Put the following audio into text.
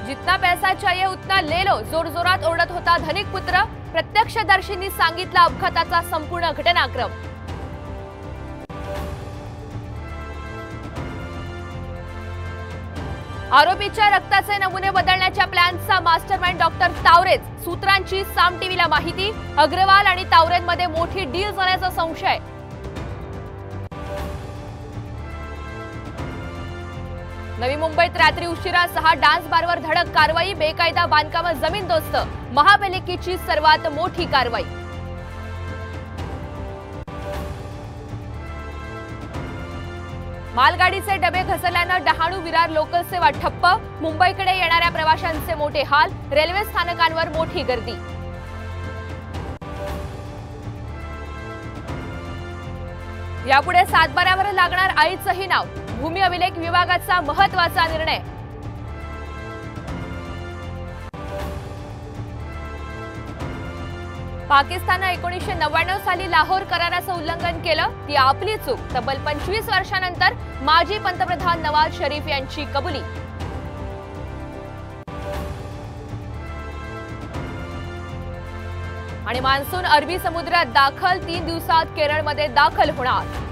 जितना पैसा चाहिए उतना ले लो, जोरजोरात ओरडत होता धनिक पुत्र। प्रत्यक्षदर्शींनी सांगितला अपघाताचा संपूर्ण घटनाक्रम। आरोपीच्या रक्ताचे नमुने बदलण्याच्या प्लॅनचा मास्टरमाइंड डॉक्टर तावरेच। सूत्रांची साम टीव्हीला माहिती। अग्रवाल आणि तावरेंमध्ये मोठी डील झाल्याचा संशय। नवी मुंबईत रात्री उशिरा 6 डान्स बारवर धडक कारवाई। बेकायदा बांधकाम जमीनदोस्त। महापालिकेची सर्वात मोठी कारवाई। मालगाडीचे डबे घसरल्यानं डहाणू विरार लोकल सेवा ठप्प। मुंबईकडे येणाऱ्या प्रवाशांचे मोठे हाल। रेल्वे स्थानकांवर मोठी गर्दी। यापुढे सातबाऱ्यावर लागणार आईचंही नाव। भूमी अभिलेख विभागाचा महत्त्वाचा निर्णय। पाकिस्तानने 1999 साली लाहोर कराराचं उल्लंघन केलं, ती आपली चूक। तब्बल 25 वर्षांनंतर माजी पंतप्रधान नवाज शरीफ यांची कबुली। आणि मान्सून अरबी समुद्रात दाखल, 3 दिवसात केरळमध्ये दाखल होणार।